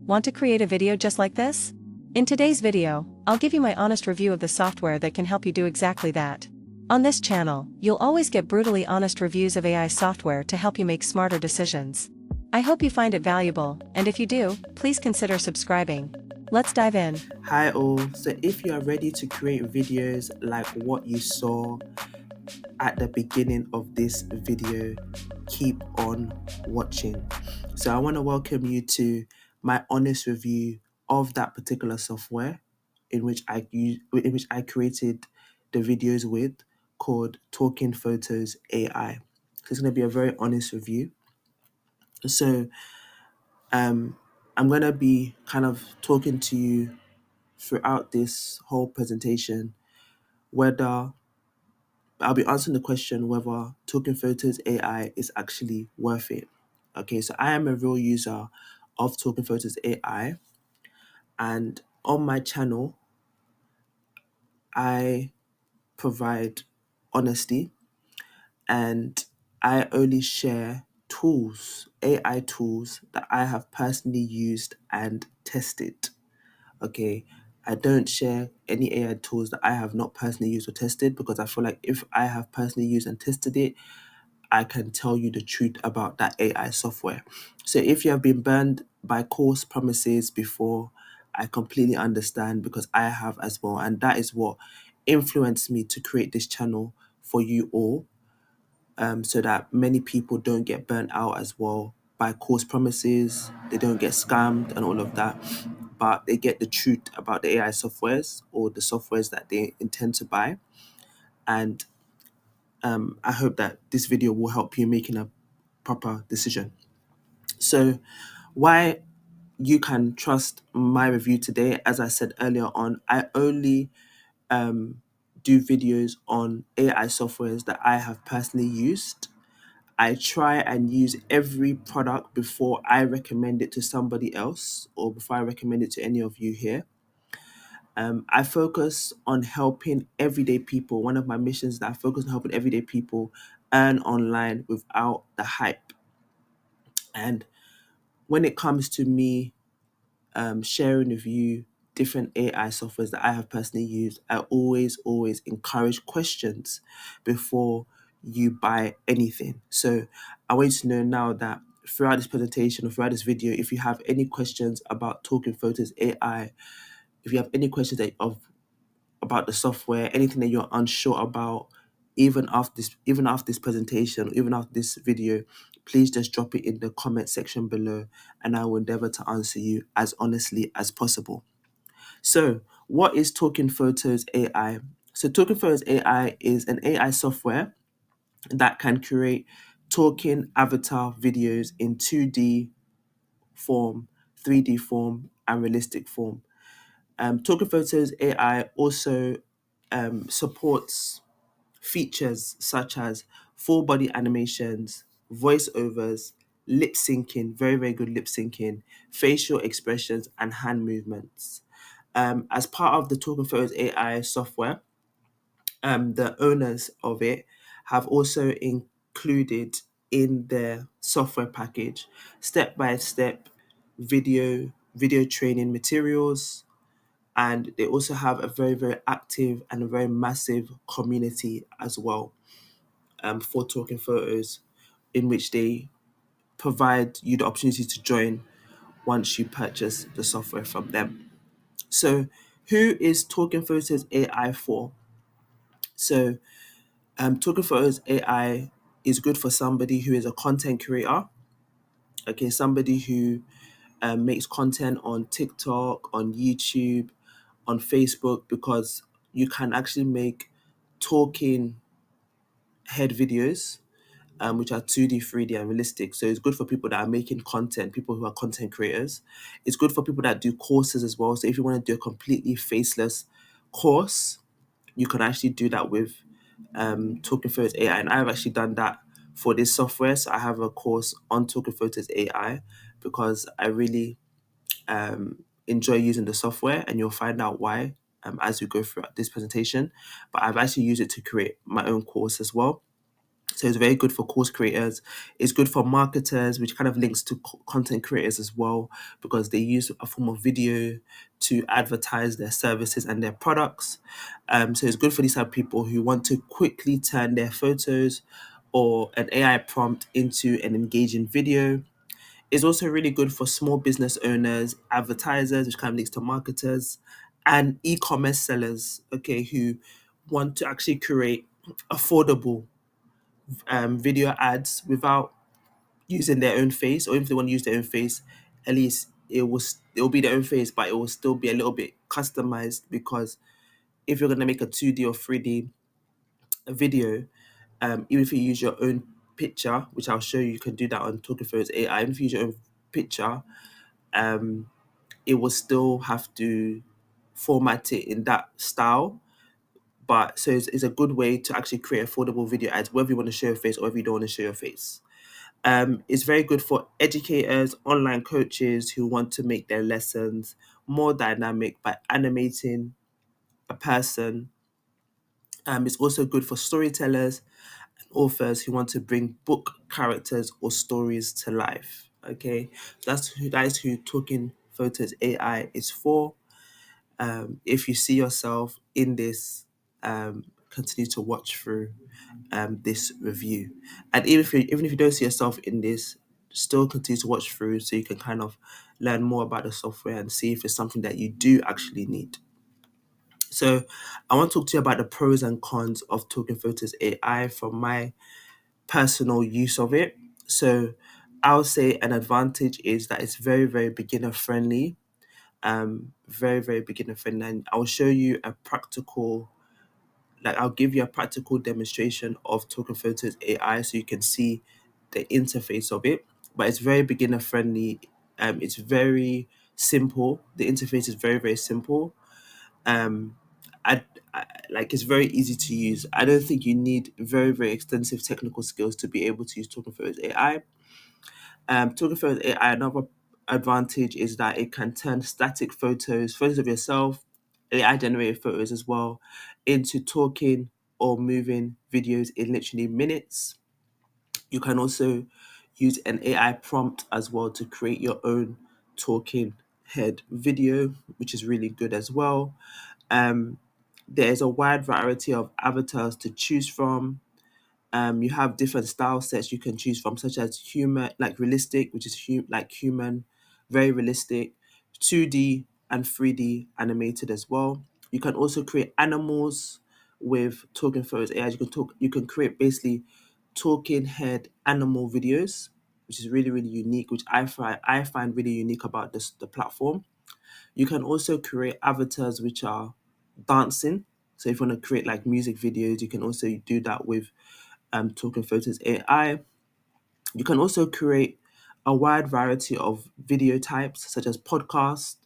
Want to create a video just like this? In today's video, I'll give you my honest review of the software that can help you do exactly that. On this channel, you'll always get brutally honest reviews of AI software to help you make smarter decisions. I hope you find it valuable, and if you do, please consider subscribing. Let's dive in. Hi all, so if you are ready to create videos like what you saw at the beginning of this video, keep on watching. So I want to welcome you to my honest review of that particular software in which I created the videos with, called Talking Photos AI. So it's going to be a very honest review. So I'm going to be kind of talking to you throughout this whole presentation whether I'll be answering the question whether Talking Photos AI is actually worth it. Okay, so I am a real user of Talking Photos AI, and on my channel, I provide honesty and I only share tools, AI tools that I have personally used and tested. Okay, I don't share any AI tools that I have not personally used or tested, because I feel like if I have personally used and tested it, I can tell you the truth about that AI software. So if you have been burned by course promises before, I completely understand, because I have as well. And that is what influenced me to create this channel for you all, so that many people don't get burnt out as well by course promises. They don't get scammed and all of that, but they get the truth about the AI softwares or the softwares that they intend to buy. And I hope that this video will help you making a proper decision. So, why you can trust my review today? As I said earlier on, I only do videos on AI softwares that I have personally used. I try and use every product before I recommend it to somebody else or before I recommend it to any of you here. I focus on helping everyday people. One of my missions is that I focus on helping everyday people earn online without the hype. And when it comes to me sharing with you different AI softwares that I have personally used, I always encourage questions before you buy anything. So I want you to know now that throughout this presentation or throughout this video, if you have any questions about Talking Photos AI, if you have any questions about the software, anything that you're unsure about, even after this presentation, even after this video, please just drop it in the comment section below, and I will endeavor to answer you as honestly as possible. So, what is Talking Photos AI? So, Talking Photos AI is an AI software that can create talking avatar videos in 2D form, 3D form, and realistic form. Talking Photos AI also supports features such as full body animations, voiceovers, lip syncing, very good lip syncing, facial expressions, and hand movements. As part of the Talking Photos AI software, the owners of it have also included in their software package step-by-step video training materials, and they also have a very active and a very massive community as well, for Talking Photos, in which they provide you the opportunity to join once you purchase the software from them. So, who is Talking Photos AI for? So, Talking Photos AI is good for somebody who is a content creator, okay, somebody who makes content on TikTok, on YouTube, on Facebook, because you can actually make talking head videos, which are 2D, 3D, and realistic. So it's good for people that are making content, people who are content creators. It's good for people that do courses as well. So if you want to do a completely faceless course, you can actually do that with Talking Photos AI. And I've actually done that for this software. So I have a course on Talking Photos AI because I really enjoy using the software, and you'll find out why as we go through this presentation. But I've actually used it to create my own course as well. So it's very good for course creators. It's good for marketers, which kind of links to content creators as well, because they use a form of video to advertise their services and their products. So it's good for these type of people who want to quickly turn their photos or an AI prompt into an engaging video. It's also really good for small business owners, advertisers, which kind of links to marketers, and e-commerce sellers, okay, who want to actually create affordable video ads without using their own face, or if they want to use their own face, at least it will be their own face, but it will still be a little bit customized, because if you're gonna make a 2D or 3D video, even if you use your own picture, which I'll show you, you can do that on Talking Photos AI. Even if you use your own picture, um, it will still have to format it in that style. But so it's a good way to actually create affordable video ads, whether you want to show your face or if you don't want to show your face. It's very good for educators, online coaches who want to make their lessons more dynamic by animating a person. It's also good for storytellers and authors who want to bring book characters or stories to life. Okay, so that is who Talking Photos AI is for. If you see yourself in this, continue to watch through this review. And even if you don't see yourself in this, still continue to watch through so you can kind of learn more about the software and see if it's something that you do actually need. So I want to talk to you about the pros and cons of Talking Photos AI from my personal use of it. So I'll say an advantage is that it's very, very beginner friendly. Very, very beginner friendly. And I'll show you a practical, like I'll give you a practical demonstration of Token Photos AI so you can see the interface of it. But it's very beginner friendly. It's very simple. The interface is very, very simple. Um, I, like it's very easy to use. I don't think you need very, very extensive technical skills to be able to use Token Photos AI. Talking Photos AI, another advantage is that it can turn static photos of yourself, AI generated photos as well, into talking or moving videos in literally minutes. You can also use an AI prompt as well to create your own talking head video, which is really good as well. Um, there's a wide variety of avatars to choose from. You have different style sets you can choose from, such as human, like realistic, which is like human, very realistic, 2D and 3D animated as well. You can also create animals with Talking Photos AI. You can create basically talking head animal videos, which is really, really unique, which I find really unique about the platform. You can also create avatars which are dancing. So if you want to create like music videos, you can also do that with Talking Photos AI. You can also create a wide variety of video types, such as podcasts,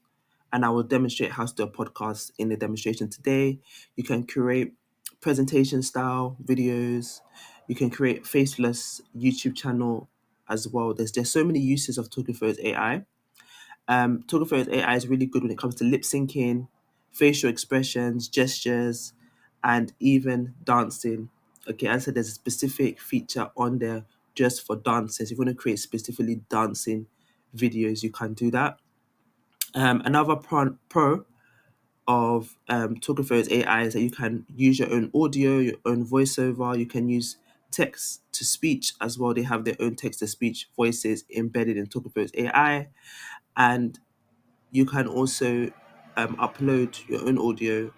and I will demonstrate how to do a podcast in the demonstration today. You can create presentation style videos. You can create faceless YouTube channel as well. There's so many uses of Talking Photos AI. Talking Photos AI is really good when it comes to lip syncing, facial expressions, gestures, and even dancing. Okay, as I said, there's a specific feature on there just for dancing. So if you want to create specifically dancing videos, you can do that. Another pro of Talking Photos AI is that you can use your own audio, your own voiceover. You can use text to speech as well. They have their own text to speech voices embedded in Talking Photos AI, and you can also upload your own audio,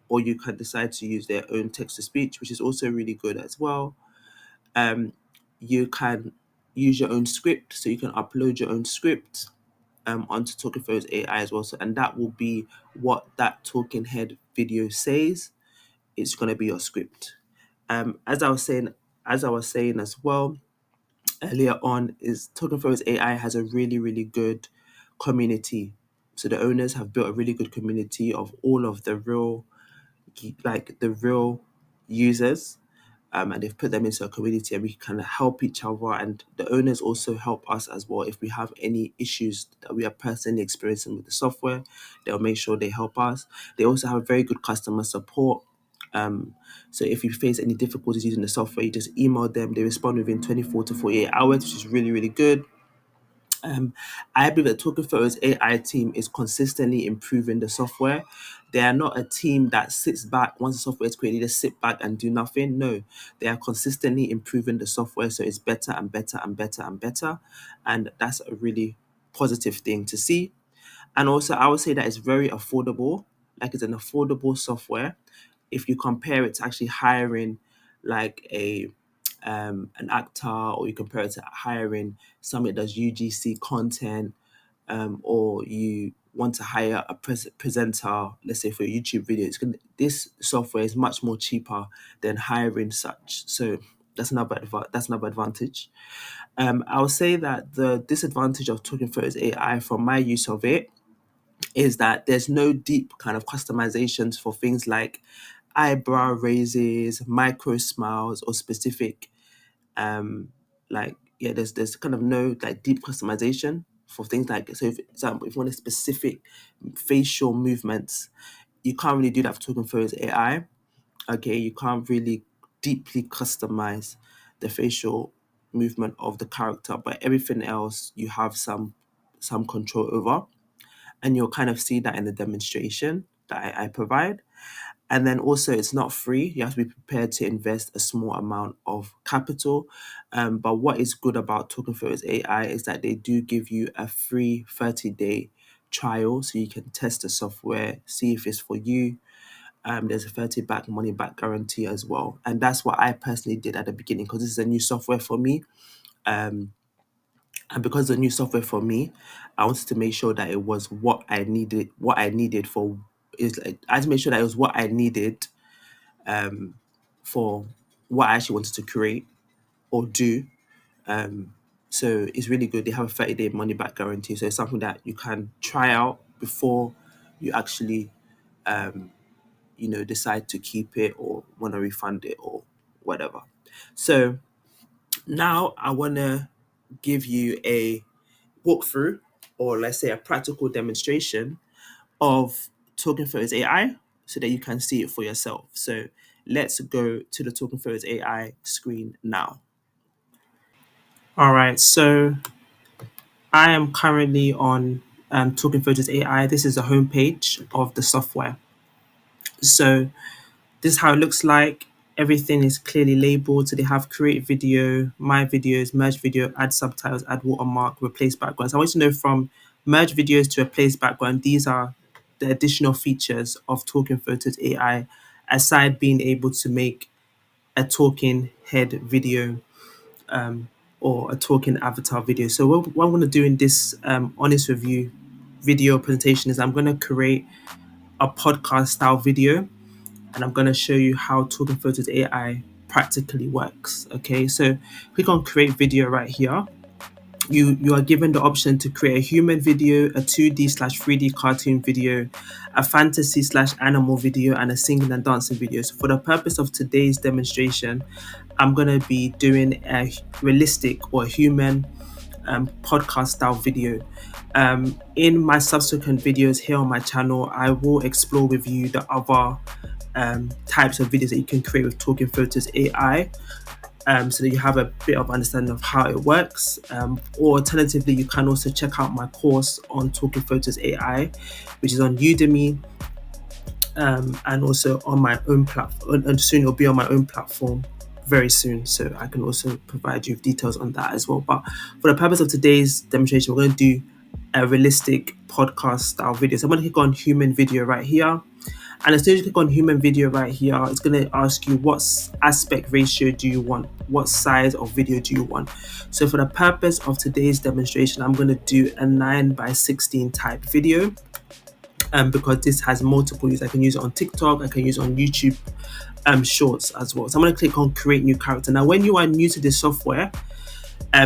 or you can decide to use their own text to speech, which is also really good as well. Um, you can use your own script, so you can upload your own script onto Talking Photos AI as well. So, and that will be what that talking head video says. It's going to be your script. As I was saying as well earlier on, is Talking Photos AI has a really, really good community. So the owners have built a really good community of all of the real users, and they've put them into a community, and we can help each other. And the owners also help us as well if we have any issues that we are personally experiencing with the software. They'll make sure they help us. They also have very good customer support. So if you face any difficulties using the software, you just email them. They respond within 24 to 48 hours, which is really, really good. I believe that Talking Photos AI team is consistently improving the software. They are not a team that sits back once the software is created, just sit back and do nothing. No, they are consistently improving the software, so it's better and better and better and better, and that's a really positive thing to see. And also, I would say that it's very affordable. Like, it's an affordable software. If you compare it to actually hiring like an actor, or you compare it to hiring somebody that does UGC content, or you want to hire a presenter, let's say for a YouTube video, this software is much more cheaper than hiring such. So that's another advantage. I would say that the disadvantage of Talking Photos AI, from my use of it, is that there's no deep kind of customizations for things like eyebrow raises, micro smiles, or specific there's kind of no like deep customization for things like, so if example, if you want a specific facial movements, you can't really do that for Talking Photos AI. Okay, you can't really deeply customize the facial movement of the character, but everything else you have some control over, and you'll kind of see that in the demonstration that I provide. And then also, it's not free. You have to be prepared to invest a small amount of capital. But what is good about Talking Photos AI is that they do give you a free 30-day trial, so you can test the software, see if it's for you. There's a 30 back money back guarantee as well. And that's what I personally did at the beginning, because this is a new software for me. And because the new software for me, I wanted to make sure that it was what I needed. I had to make sure that it was what I needed for what I actually wanted to create or do. So it's really good. They have a 30-day money back guarantee. So it's something that you can try out before you actually, decide to keep it or want to refund it or whatever. So now I want to give you a walkthrough, or let's say a practical demonstration of Talking Photos AI, so that you can see it for yourself. So let's go to the Talking Photos AI screen now. All right, so I am currently on Talking Photos AI. This is the homepage of the software. So this is how it looks like. Everything is clearly labeled. So they have create video, my videos, merge video, add subtitles, add watermark, replace backgrounds. I want you to know, from merge videos to replace background, these are the additional features of Talking Photos AI, aside being able to make a talking head video, or a talking avatar video. So what I'm going to do in this honest review video presentation is I'm going to create a podcast style video, and I'm going to show you how Talking Photos AI practically works. Okay, so click on create video right here. You are given the option to create a human video, a 2D/3D cartoon video, a fantasy/animal video, and a singing and dancing video. So for the purpose of today's demonstration, I'm going to be doing a realistic or human podcast style video. In my subsequent videos here on my channel, I will explore with you the other types of videos that you can create with Talking Photos AI, so that you have a bit of understanding of how it works. Or alternatively, you can also check out my course on Talking Photos AI, which is on Udemy, and also on my own platform. And soon it'll be on my own platform very soon, so I can also provide you with details on that as well. But for the purpose of today's demonstration, we're going to do a realistic podcast style video. So I'm going to click on human video right here. And as soon as you click on human video right here, it's going to ask you what aspect ratio do you want? What size of video do you want? So for the purpose of today's demonstration, I'm going to do a 9:16 type video. Because this has multiple use. I can use it on TikTok, I can use it on YouTube shorts as well. So I'm going to click on create new character. Now, when you are new to this software,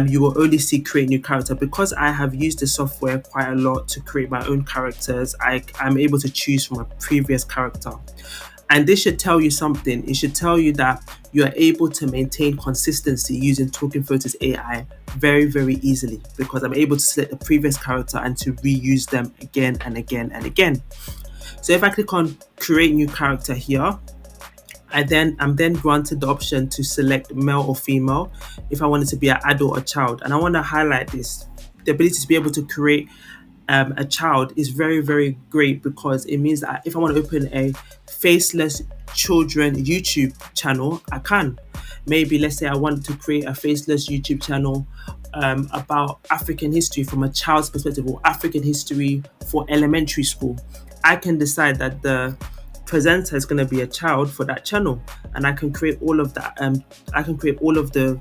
you will only see create new character. Because I have used the software quite a lot to create my own characters, I'm able to choose from a previous character. And this should tell you something. It should tell you that you are able to maintain consistency using Talking Photos AI very, very easily, because I'm able to select the previous character and to reuse them again and again and again. So if I click on create new character here, I'm then granted the option to select male or female if I want it to be an adult or child. And I want to highlight this. The ability to be able to create a child is very, very great, because it means that if I want to open a faceless children YouTube channel, I can. Maybe let's say I want to create a faceless YouTube channel about African history from a child's perspective, or African history for elementary school. I can decide that the presenter is going to be a child for that channel, and I can create all of that. I can create all of the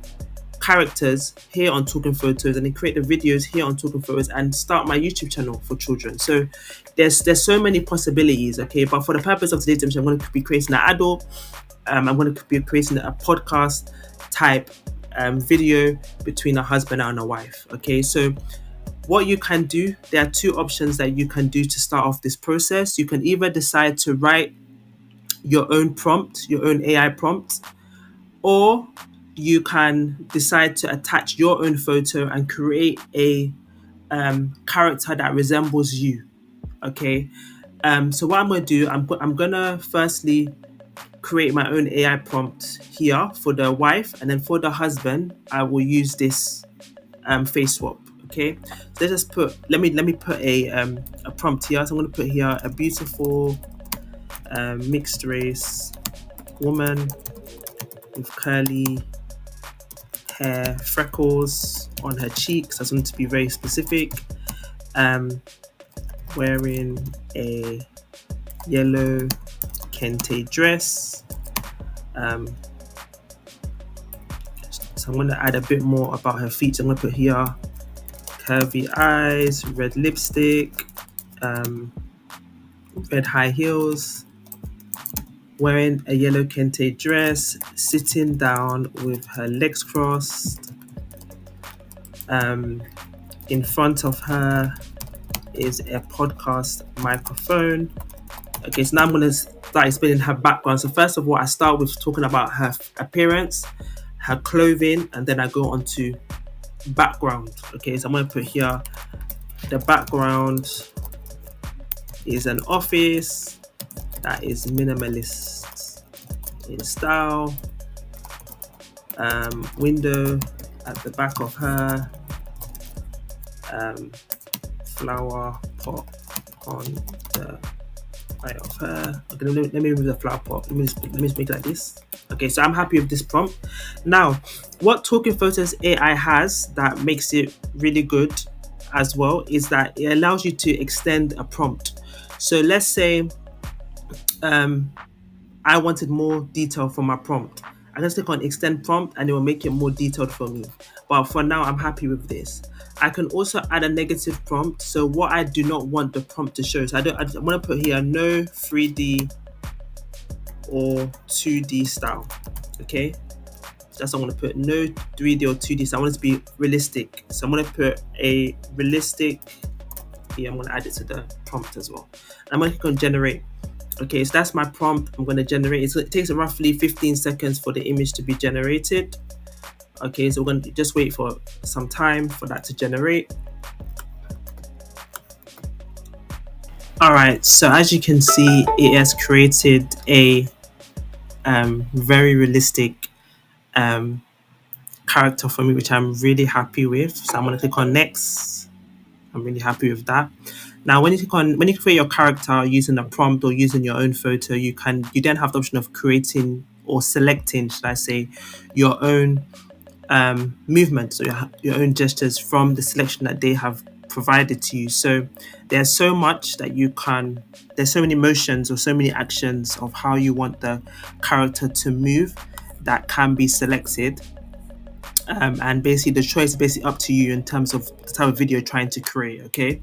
characters here on Talking Photos, and then create the videos here on Talking Photos, and start my YouTube channel for children. So there's so many possibilities. Okay, but for the purpose of today's demonstration, I'm going to be creating an adult. I'm going to be creating a podcast type video between a husband and a wife. Okay, so what you can do, there are two options that you can do to start off this process. You can either decide to write your own prompt, your own AI prompt, or you can decide to attach your own photo and create a character that resembles you. Okay, so what I'm going to do, I'm going to firstly create my own AI prompt here for the wife, and then for the husband, I will use this face swap. Okay, so let's just put, let me put a prompt here. So I'm going to put here a beautiful mixed race woman with curly hair, freckles on her cheeks. I just want to be very specific. Wearing a yellow kente dress. So I'm going to add a bit more about her features. I'm going to put here curvy eyes, red lipstick, red high heels, wearing a yellow kente dress, sitting down with her legs crossed. In front of her is a podcast microphone. Okay, so now I'm going to start explaining her background. So first of all, I start with talking about her appearance, her clothing, and then I go on to background. Okay, so I'm going to put here the background is an office that is minimalist in style. Window at the back of her. Flower pot on the right of her. Okay, let me remove the flower pot. Let me just make it like this. Okay, so I'm happy with this prompt. Now, what Talking Photos AI has that makes it really good as well is that it allows you to extend a prompt. So let's say I wanted more detail from my prompt. I can click on extend prompt and it will make it more detailed for me. But for now, I'm happy with this. I can also add a negative prompt. So what I do not want the prompt to show. So I want to put here no 3D or 2D style. Okay. That's what I'm going to put. No 3D or 2D style. I want it to be realistic. So I'm going to put a realistic. Here, I'm going to add it to the prompt as well. I'm going to click on generate. Okay, so that's my prompt. I'm going to generate it. So it takes roughly 15 seconds for the image to be generated. Okay, so we're going to just wait for some time for that to generate. All right, so as you can see, it has created a very realistic character for me, which I'm really happy with. So I'm going to click on next. I'm really happy with that. Now, when you create your character using a prompt or using your own photo, you then have the option of creating or selecting, should I say, your own movements, so your own gestures from the selection that they have provided to you. So there's so much that there's so many motions or so many actions of how you want the character to move that can be selected. And basically the choice is basically up to you in terms of the type of video you're trying to create. Okay.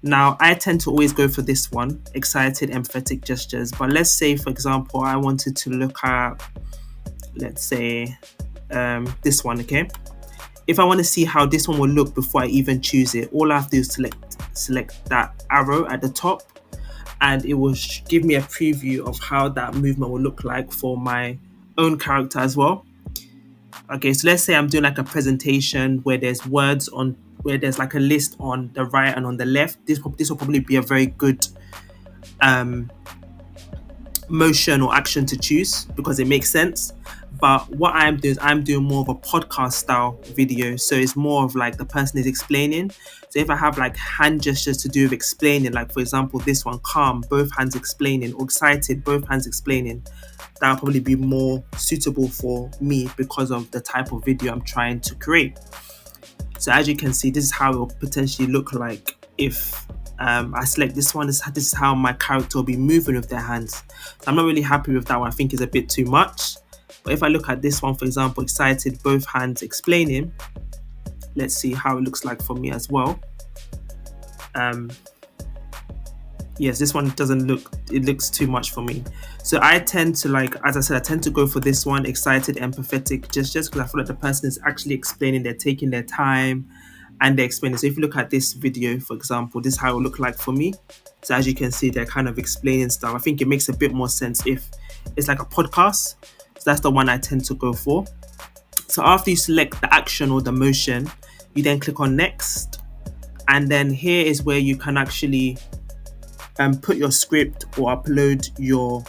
Now, I tend to always go for this one, excited, empathetic gestures. But let's say, for example, I wanted to look at, let's say, this one, okay? If I want to see how this one will look before I even choose it, all I have to do is select that arrow at the top, and it will give me a preview of how that movement will look like for my own character as well. Okay, so let's say I'm doing like a presentation where there's where there's like a list on the right and on the left. This will probably be a very good motion or action to choose because it makes sense. But what I'm doing is I'm doing more of a podcast style video. So it's more of like the person is explaining. So if I have like hand gestures to do with explaining, like for example, this one, calm, both hands explaining, or excited, both hands explaining, that'll probably be more suitable for me because of the type of video I'm trying to create. So as you can see, this is how it will potentially look like if I select this one. This is how my character will be moving with their hands. So I'm not really happy with that one. I think it's a bit too much. But if I look at this one, for example, excited, both hands explaining, let's see how it looks like for me as well. Yes, this one doesn't look, it looks too much for me. So I tend to, like, as I said, I tend to go for this one, excited, empathetic, just because I feel like the person is actually explaining, they're taking their time and they're explaining. So if you look at this video, for example, this is how it will look like for me. So as you can see, they're kind of explaining stuff. I think it makes a bit more sense if it's like a podcast. So that's the one I tend to go for. So after you select the action or the motion, you then click on next. And then here is where you can actually put your script or upload your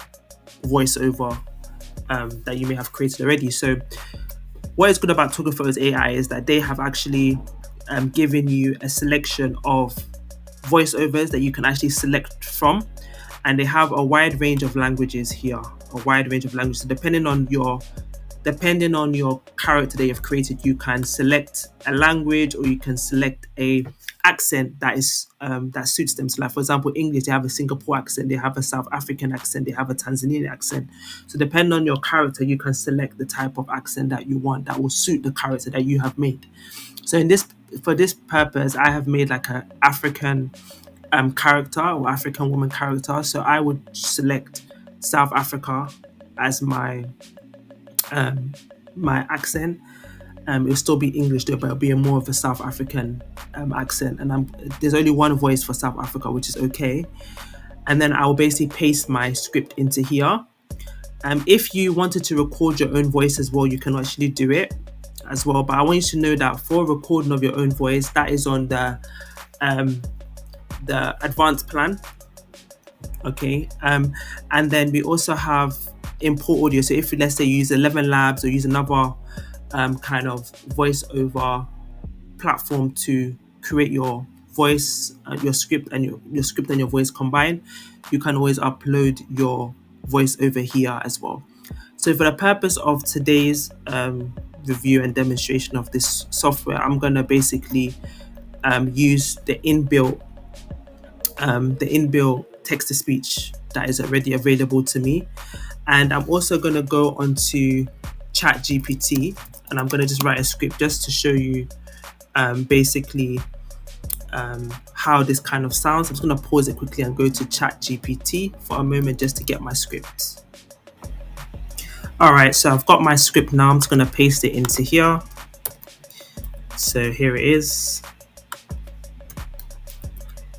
voiceover that you may have created already. So what is good about Talking Photos AI is that they have actually given you a selection of voiceovers that you can actually select from, and they have a wide range of languages here, So depending on your character that you've created, you can select a language or you can select a accent that is that suits them. So like for example, English, they have a Singapore accent, they have a South African accent, they have a Tanzanian accent. So depending on your character, you can select the type of accent that you want that will suit the character that you have made. So for this purpose, I have made like an African character or African woman character. So I would select South Africa as my accent. It'll still be English though, but it'll be more of a South African accent. And there's only one voice for South Africa, which is okay. And then I'll basically paste my script into here. If you wanted to record your own voice as well, you can actually do it as well. But I want you to know that for recording of your own voice, that is on the advanced plan. Okay. And then we also have import audio. So if let's say you use 11 Labs or use another kind of voiceover platform to create your voice, your script and your voice combined, you can always upload your voice over here as well. So for the purpose of today's review and demonstration of this software, I'm going to basically use the inbuilt text-to-speech that is already available to me. And I'm also going to go onto ChatGPT and I'm going to just write a script just to show you basically how this kind of sounds. I'm just going to pause it quickly and go to ChatGPT for a moment just to get my script. All right, so I've got my script now. I'm just going to paste it into here. So here it is.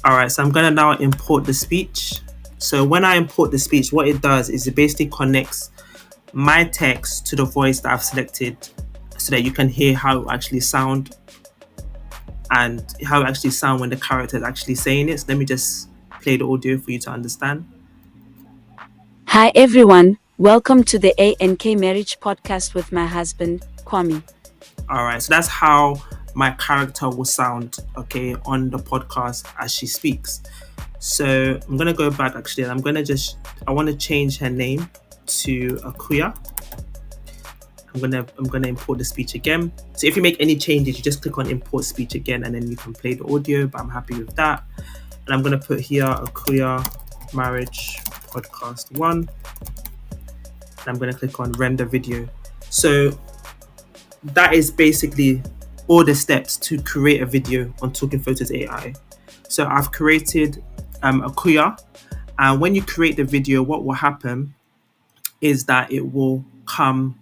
All right, so I'm going to now import the speech. So when I import the speech, what it does is it basically connects my text to the voice that I've selected so that you can hear how it actually sound and how it actually sound when the character is actually saying it. So let me just play the audio for you to understand. Hi everyone, welcome to the A&K Marriage Podcast with my husband, Kwame. All right, so that's how my character will sound, okay, on the podcast as she speaks. So I'm gonna go back actually, and I want to change her name to Akosua. I'm gonna import the speech again. So if you make any changes, you just click on import speech again, and then you can play the audio. But I'm happy with that, and I'm gonna put here Akosua Marriage Podcast 1. And I'm gonna click on render video. So that is basically all the steps to create a video on Talking Photos AI. So I've created Akosua, and when you create the video, what will happen is that it will come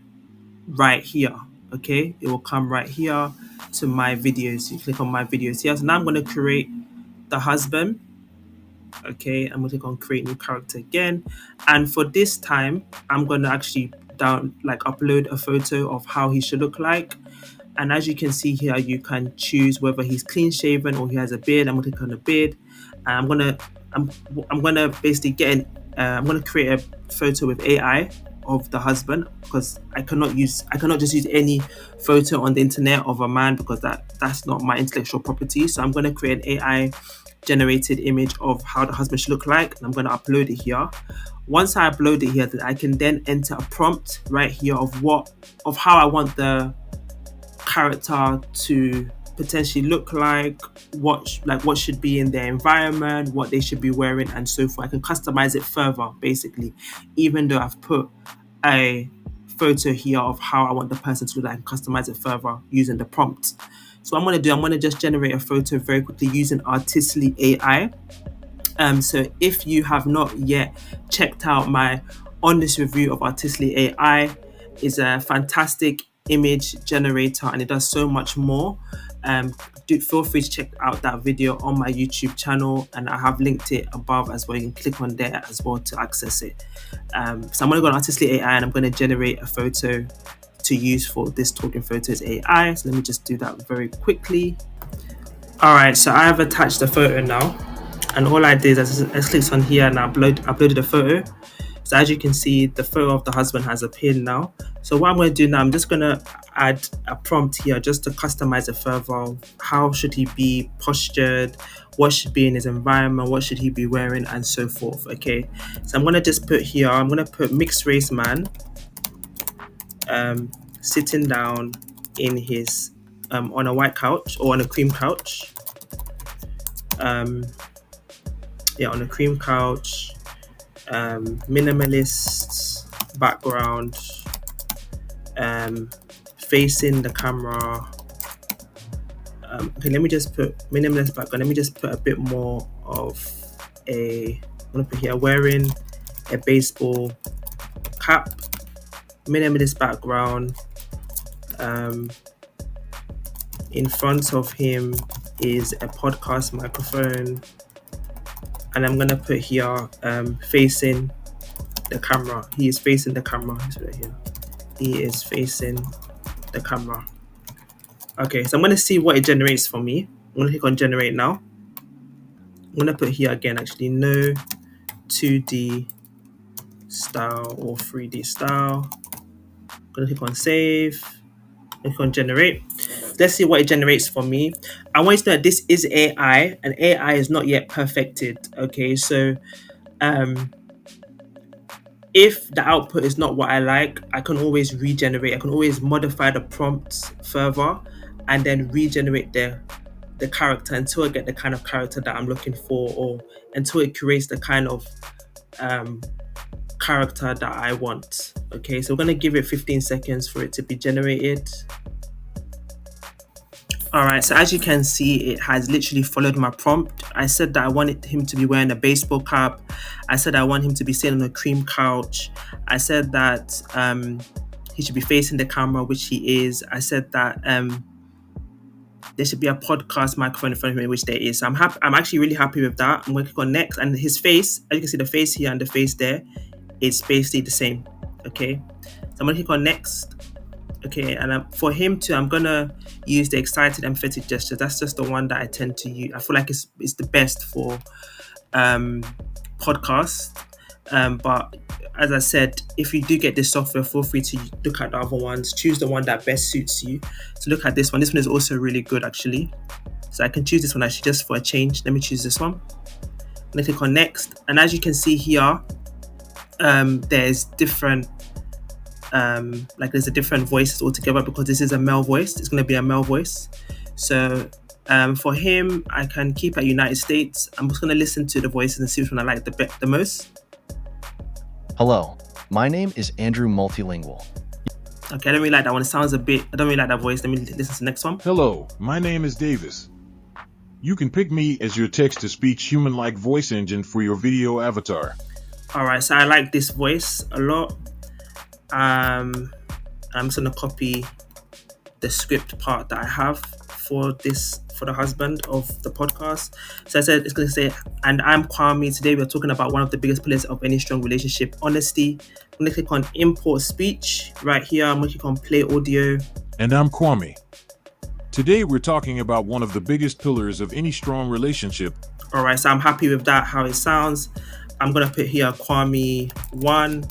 right here. Okay, it will come right here to my videos. You click on my videos here. So now I'm going to create the husband. Okay, I'm going to click on create new character again, and for this time I'm going to actually upload a photo of how he should look like. And as you can see here, you can choose whether he's clean shaven or he has a beard. I'm going to click on the beard, and I'm gonna basically get I'm going to create a photo with AI of the husband, because I cannot just use any photo on the internet of a man, because that's not my intellectual property. So I'm going to create an AI generated image of how the husband should look like, and I'm going to upload it here. Once I upload it here, I can then enter a prompt right here of how I want the character to potentially look like, what should be in their environment, what they should be wearing, and so forth. I can customize it further, basically, even though I've put a photo here of how I want the person to look like, and customize it further using the prompt. So what I'm going to just generate a photo very quickly using Artistly AI. So if you have not yet checked out my honest review of Artistly AI, it's a fantastic image generator and it does so much more. Feel free to check out that video on my YouTube channel, and I have linked it above as well. You can click on there as well to access it. So I'm going to go on Artistly AI and I'm going to generate a photo to use for this Talking Photos AI. So let me just do that very quickly. All right, so I have attached the photo now, and all I did is I clicked on here and I uploaded a photo. So as you can see, the photo of the husband has appeared now. So what I'm going to do now, I'm just going to add a prompt here just to customize it further. How should he be postured? What should be in his environment? What should he be wearing? And so forth. Okay. So I'm going to just put here, I'm going to put mixed race man sitting down in his, on a white couch or on a cream couch. On a cream couch. Minimalist background, facing the camera. Okay, let me just put minimalist background. Let me just put a bit more of I'm gonna put here wearing a baseball cap, minimalist background. In front of him is a podcast microphone. And I'm going to put here facing the camera. He is facing the camera. Right here. He is facing the camera. Okay, so I'm going to see what it generates for me. I'm going to click on generate now. I'm going to put here again, actually, no 2D style or 3D style. I'm going to click on save. Click on generate. Let's see what it generates for me. I want you to know that this is AI, and AI is not yet perfected. Okay, so if the output is not what I like, I can always regenerate. I can always modify the prompts further and then regenerate the character until I get the kind of character that I'm looking for, or until it creates the kind of character that I want. Okay, so we're going to give it 15 seconds for it to be generated. All right, so as you can see, it has literally followed my prompt. I said that I wanted him to be wearing a baseball cap. I said I want him to be sitting on a cream couch. I said that he should be facing the camera, which he is. I said that there should be a podcast microphone in front of him, which there is. So I'm actually really happy with that. I'm going to click on next, and his face, as you can see, the face here and the face there, it's basically the same. Okay, so I'm going to click on next. Okay, and for him to, I'm gonna use the excited emphatic gesture. That's just the one that I tend to use. I feel like it's the best for podcasts. But as I said, if you do get this software, feel free to look at the other ones. Choose the one that best suits you. So look at this one. This one is also really good, actually. So I can choose this one actually just for a change. Let me choose this one. I'm gonna click on next, and as you can see here, there's different. There's a different voices altogether, because this is a male voice. It's going to be a male voice. So for him, I can keep at United States. I'm just going to listen to the voices and see which one I like the most. Hello, my name is Andrew Multilingual. Okay, I don't really like that one. It sounds I don't really like that voice. Let me listen to the next one. Hello, my name is Davis. You can pick me as your text-to-speech human-like voice engine for your video avatar. All right, so I like this voice a lot. I'm just gonna copy the script part that I have for the husband of the podcast. So I said it's gonna say, and I'm Kwame. Today we're talking about one of the biggest pillars of any strong relationship, honesty. I'm gonna click on import speech right here. I'm gonna click on play audio. And I'm Kwame. Today we're talking about one of the biggest pillars of any strong relationship. All right, so I'm happy with that, how it sounds. I'm going to put here Kwame 1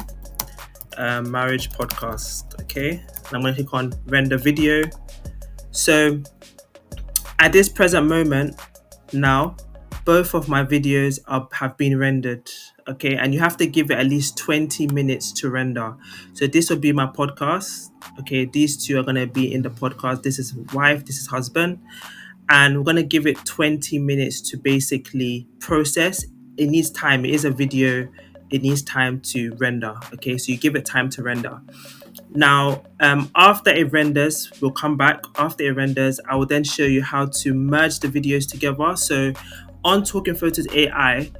marriage podcast. Okay. And I'm going to click on render video. So at this present moment now, both of my videos have been rendered. Okay. And you have to give it at least 20 minutes to render. So this will be my podcast. Okay. These two are going to be in the podcast. This is wife, this is husband. And we're going to give it 20 minutes to basically process. It needs time. It is a video. It needs time to render. Okay, so you give it time to render. Now, after it renders, we'll come back. After it renders, I will then show you how to merge the videos together. So on Talking Photos AI,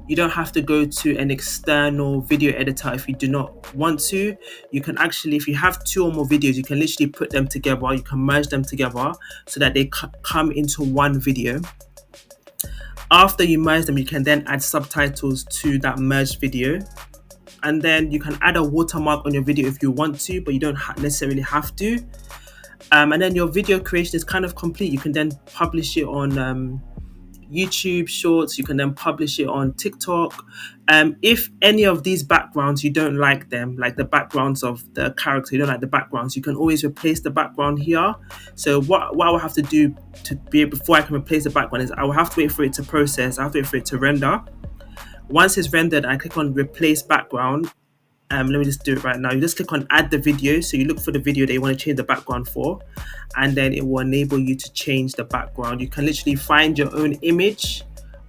you don't have to go to an external video editor if you do not want to. You can actually, if you have 2 or more videos, you can literally put them together. You can merge them together so that they come into one video. After you merge them, you can then add subtitles to that merged video. And then you can add a watermark on your video if you want to, but you don't necessarily have to. And then your video creation is kind of complete. You can then publish it on YouTube Shorts. You can then publish it on TikTok. If any of these backgrounds you don't like them, like the backgrounds of the character, you don't like the backgrounds, you can always replace the background here. So what I will have to do before I can replace the background is I will have to wait for it to process. I have to wait for it to render. Once it's rendered, I click on replace background. Let me just do it right now. You just click on add the video. So you look for the video that you want to change the background for, and then it will enable you to change the background. You can literally find your own image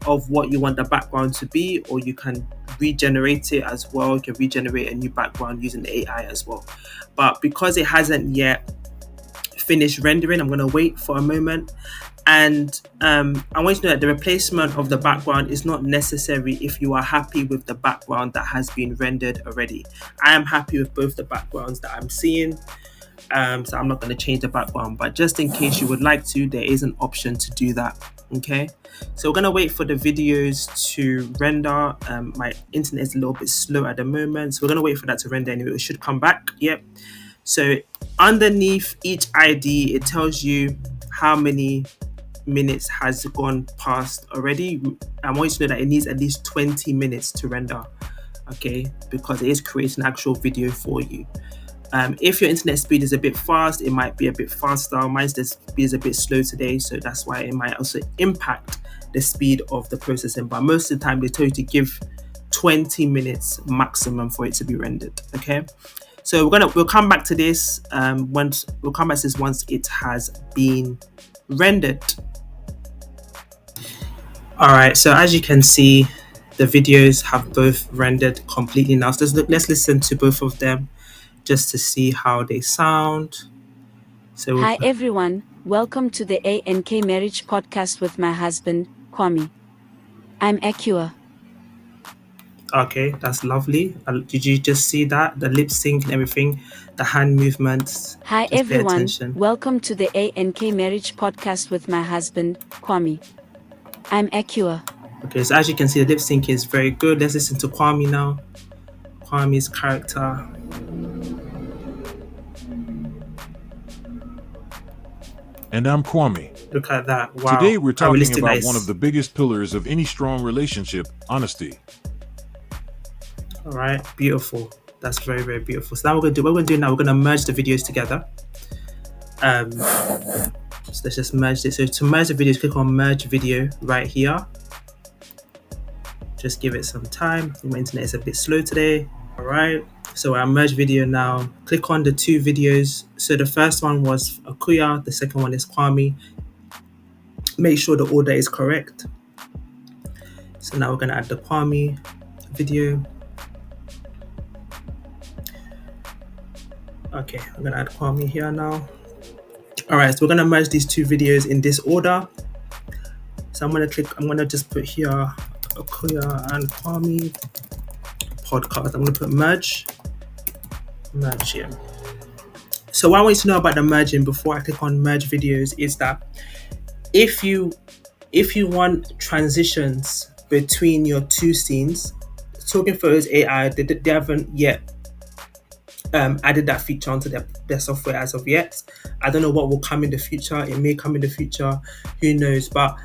of what you want the background to be, or you can regenerate it as well. You can regenerate a new background using the AI as well. But because it hasn't yet finished rendering, I'm going to wait for a moment. And I want you to know that the replacement of the background is not necessary if you are happy with the background that has been rendered already. I am happy with both the backgrounds that I'm seeing. So I'm not going to change the background, but just in case you would like to, there is an option to do that. Okay, so we're going to wait for the videos to render. My internet is a little bit slow at the moment, so we're going to wait for that to render anyway. It should come back. Yep. So underneath each ID, it tells you how many minutes has gone past already. I want you to know that it needs at least 20 minutes to render, okay, because it is creating an actual video for you. If your internet speed is a bit fast, it might be a bit faster. Mine's speed is a bit slow today, so that's why it might also impact the speed of the processing. But most of the time, they tell you to give 20 minutes maximum for it to be rendered. Okay, so we'll come back to this once it has been rendered. All right, so as you can see, the videos have both rendered completely now. So let's listen to both of them just to see how they sound. So Hi everyone, welcome to the ANK Marriage Podcast with my husband, Kwame. I'm Akosua. Okay, that's lovely. Did you just see that? The lip sync and everything, the hand movements. Hi Just pay everyone, attention. welcome to the ANK Marriage Podcast with my husband, Kwame. I'm Akosua. Okay, so as you can see, the lip sync is very good. Let's listen to Kwame now. Kwame's character. And I'm Kwame. Look at that. Wow. Today we're How talking realistic that about is. one of the biggest pillars of any strong relationship, honesty. All right, beautiful. That's very, very beautiful. So now what we're going to do now, we're going to merge the videos together. So let's just merge this. So to merge the videos, click on merge video right here. Just give it some time. My internet is a bit slow today. All right. So I merge video now. Click on the 2 videos. So the first one was Akosua. The second one is Kwame. Make sure the order is correct. So now we're going to add the Kwame video. Okay, I'm going to add Kwame here now. All right, so we're going to merge these 2 videos in this order. So I'm going to just put here Akosua and Kwame podcast. I'm going to put merge here. So what I want you to know about the merging before I click on merge videos is that if you want transitions between your 2 scenes, Talking Photos AI, they haven't yet added that feature onto their software as of yet. I don't know what will come in the future. It may come in the future, who knows. But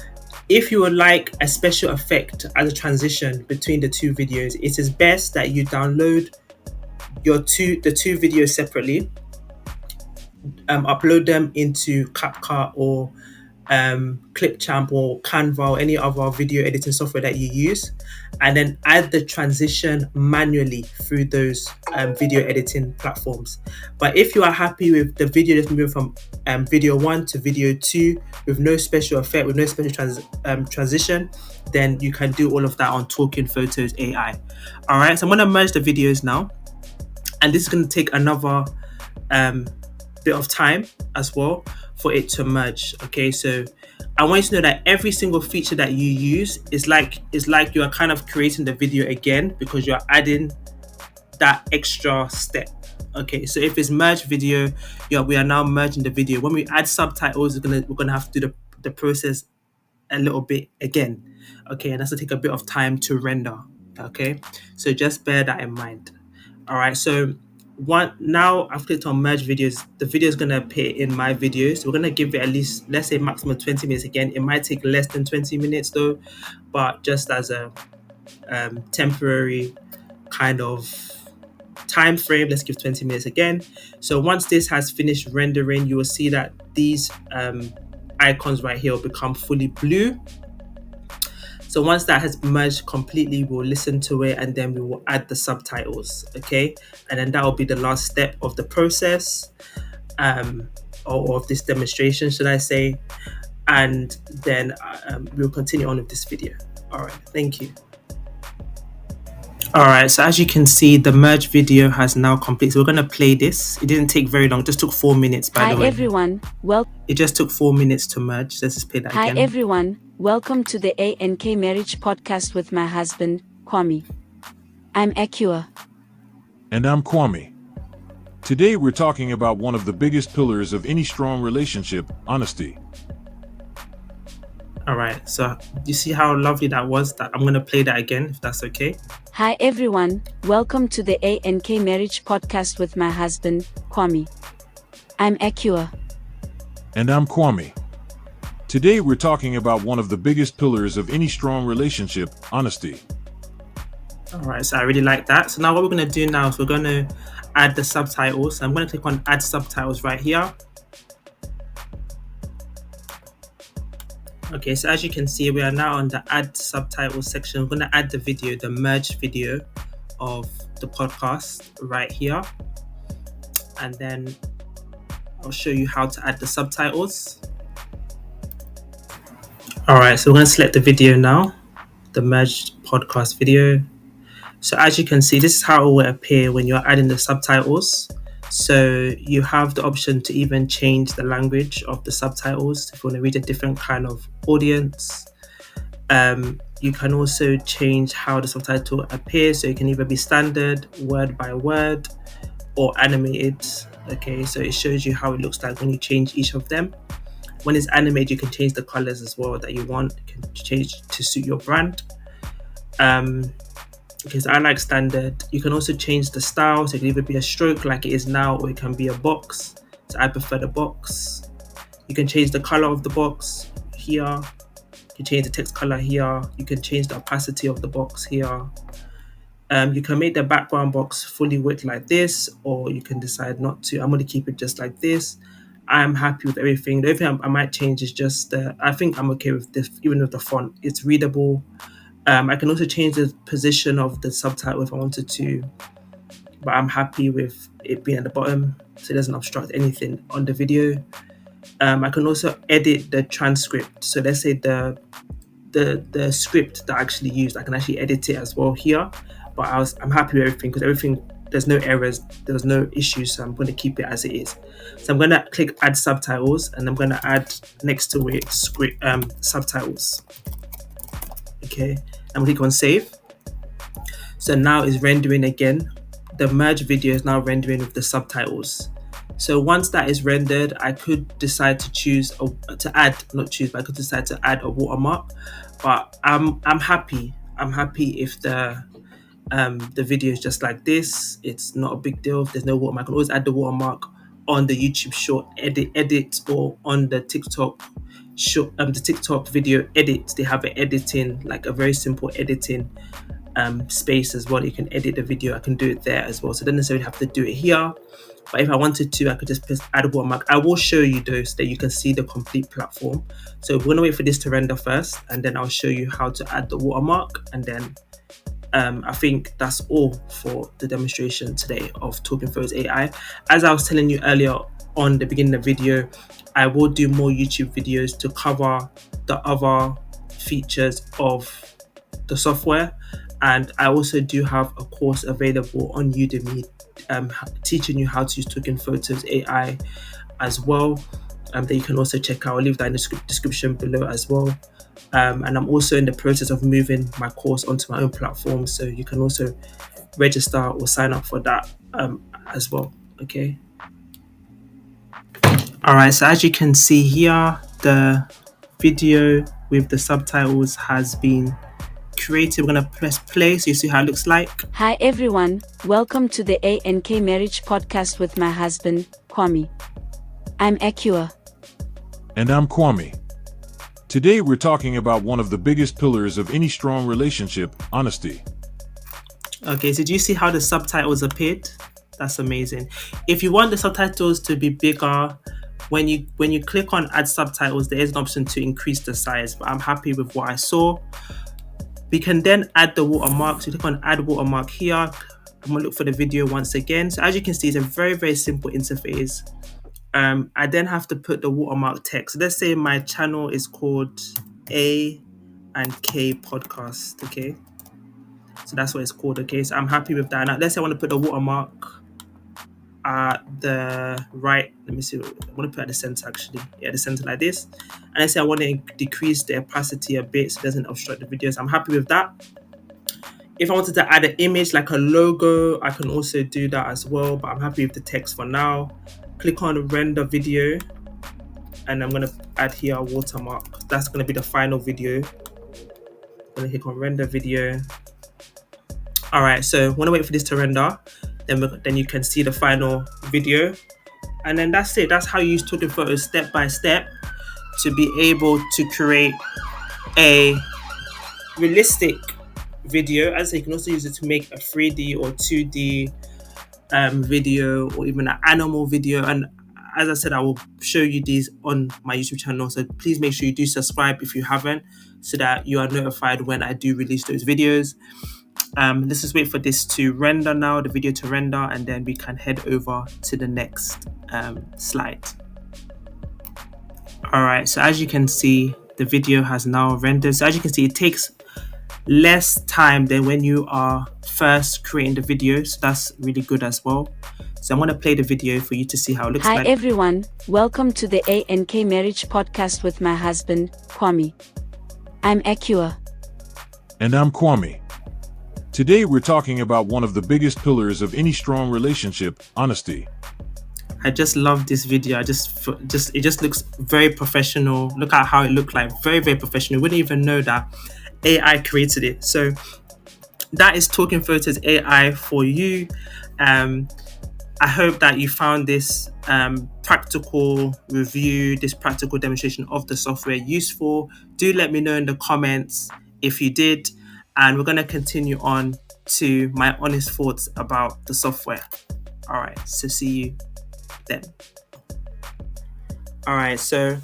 If you would like a special effect as a transition between the two videos, it is best that you download the two videos separately, upload them into CapCut or Clipchamp or Canva or any other video editing software that you use, and then add the transition manually through those video editing platforms. But if you are happy with the video that's moving from video 1 to video 2 with no special effect, with no special transition, then you can do all of that on Talking Photos AI. All right, so I'm going to merge the videos now, and this is going to take another bit of time as well for it to merge. Okay, so I want you to know that every single feature that you use is like you are kind of creating the video again, because you're adding that extra step. Okay, so if it's merge video, we are now merging the video. When we add subtitles, we're gonna have to do the process a little bit again. Okay, and that's to take a bit of time to render. Okay, so just bear that in mind. All right, so now I've clicked on merge videos. The video is going to appear in my videos. We're going to give it at least, let's say, maximum 20 minutes. Again, it might take less than 20 minutes though, but just as a temporary kind of time frame, let's give 20 minutes again. So once this has finished rendering, you will see that these icons right here will become fully blue. So once that has merged completely, we'll listen to it and then we will add the subtitles, okay? And then that will be the last step of the process, or of this demonstration, should I say. And then we'll continue on with this video. All right, thank you. All right, so as you can see, the merge video has now completed. So we're gonna play this. It didn't take very long, it just took 4 minutes, by the way. Hi everyone, It just took 4 minutes to merge. Let's just play that again. Hi everyone, welcome to the ANK Marriage Podcast with my husband, Kwame. I'm Akosua. And I'm Kwame. Today we're talking about one of the biggest pillars of any strong relationship, honesty. All right, so you see how lovely that was? That I'm going to play that again, if that's okay. Hi everyone, welcome to the ANK Marriage Podcast with my husband, Kwame. I'm Akosua. And I'm Kwame. Today we're talking about one of the biggest pillars of any strong relationship, honesty. All right, so I really like that. So now what we're going to do now is we're going to add the subtitles. So I'm going to click on add subtitles right here. Okay, so as you can see, we are now on the add subtitles section. We're going to add the video, the merged video of the podcast right here. And then I'll show you how to add the subtitles. All right, so we're going to select the video now, the merged podcast video. So as you can see, this is how it will appear when you're adding the subtitles. So you have the option to even change the language of the subtitles if you want to read a different kind of audience. You can also change how the subtitle appears. So it can either be standard, word by word, or animated. Okay, so it shows you how it looks like when you change each of them. When it's animated, you can change the colors as well that you want. You can change to suit your brand. Because I like standard. You can also change the style, so it can either be a stroke like it is now, or it can be a box. So I prefer the box. You can change the color of the box here. You can change the text color here. You can change the opacity of the box here. You can make the background box fully width like this, or you can decide not to. I'm going to keep it just like this. I'm happy with everything. The only thing I might change is just, I think I'm okay with this, even with the font. It's readable. I can also change the position of the subtitle if I wanted to, but I'm happy with it being at the bottom so it doesn't obstruct anything on the video. I can also edit the transcript. So let's say the script that I actually used, I can actually edit it as well here. But I'm happy with everything because everything, there's no errors, there's no issues, so I'm going to keep it as it is. So I'm going to click add subtitles and I'm going to add next to it script subtitles. Okay, and click on save. So now it's rendering again. The merge video is now rendering with the subtitles. So once that is rendered, I could decide to I could decide to add a watermark. But I'm happy. I'm happy if the video is just like this. It's not a big deal if there's no watermark. I can always add the watermark on the YouTube short edit or on the TikTok the TikTok video edit. They have an editing, like a very simple editing space as well. You can edit the video. I can do it there as well. So I don't necessarily have to do it here. But if I wanted to, I could just press add watermark. I will show you those so that you can see the complete platform. So we're gonna wait for this to render first, and then I'll show you how to add the watermark, and then I think that's all for the demonstration today of Talking Photos AI. As I was telling you earlier on the beginning of the video, I will do more YouTube videos to cover the other features of the software. And I also do have a course available on Udemy teaching you how to use Talking Photos AI as well, that you can also check out. I'll leave that in the description below as well. And I'm also in the process of moving my course onto my own platform, so you can also register or sign up for that as well. Okay. All right. So as you can see here, the video with the subtitles has been created. We're gonna press play so you see how it looks like. Hi everyone, welcome to the A&K Marriage Podcast with my husband, Kwame. I'm Akosua. And I'm Kwame. Today we're talking about one of the biggest pillars of any strong relationship, honesty. Okay, so do you see how the subtitles appeared? That's amazing. If you want the subtitles to be bigger, when you click on add subtitles, there is an option to increase the size, but I'm happy with what I saw. We can then add the watermark. So click on add watermark here. I'm gonna look for the video once again. So as you can see, it's a very, very simple interface. I then have to put the watermark text. So let's say my channel is called A and K Podcast. Okay. So that's what it's called. Okay. So I'm happy with that. Now let's say I want to put the watermark at the right. Let me see. I want to put at the center actually. Yeah, the center like this. And let's say I want to decrease the opacity a bit so it doesn't obstruct the videos. I'm happy with that. If I wanted to add an image like a logo, I can also do that as well. But I'm happy with the text for now. Click on render video, and I'm gonna add here a watermark. That's gonna be the final video. I'm gonna click on render video. All right, so when I wait for this to render, then you can see the final video, and then that's it. That's how you use Talking Photos step by step to be able to create a realistic video. As I say, you can also use it to make a 3D or 2D video, or even an animal video. And as I said, I will show you these on my YouTube channel, so please make sure you do subscribe if you haven't, so that you are notified when I do release those videos. Let's just wait for this to render now, the video to render, and then we can head over to the next slide. All right, so as you can see, the video has now rendered. So as you can see, it takes less time than when you are first creating the video, so that's really good as well. So I'm going to play the video for you to see how it looks Hi like. everyone, welcome to the A&K Marriage Podcast with my husband, Kwame. I'm Akosua. And I'm Kwame. Today we're talking about one of the biggest pillars of any strong relationship, honesty. I just love this video. It just looks very professional. Look at how it looked like, very, very professional. You wouldn't even know that AI created it. So that is Talking Photos AI for you. I hope that you found this practical review, this practical demonstration of the software useful. Do let me know in the comments if you did. And we're going to continue on to my honest thoughts about the software. All right, so see you then. All right, so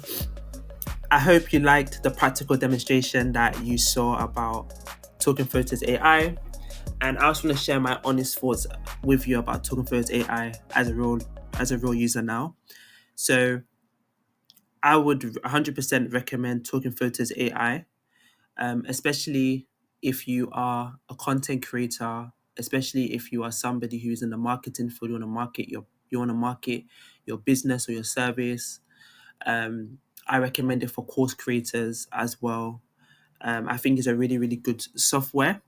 I hope you liked the practical demonstration that you saw about Talking Photos AI. And I also want to share my honest thoughts with you about Talking Photos AI as a real user now. So I would 100% recommend Talking Photos AI, especially if you are a content creator, especially if you are somebody who's in the marketing field. You want to market your business or your service. I recommend it for course creators as well. I think it's a really, really good software.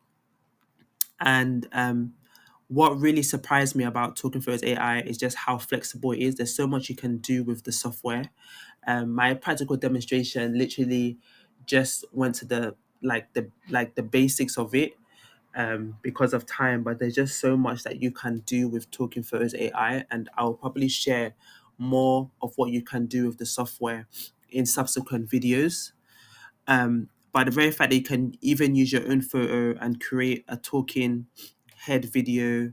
And what really surprised me about Talking Photos AI is just how flexible it is. There's so much you can do with the software. My practical demonstration literally just went to the basics of it because of time, but there's just so much that you can do with Talking Photos AI, and I'll probably share more of what you can do with the software in subsequent videos. But the very fact that you can even use your own photo and create a talking head video,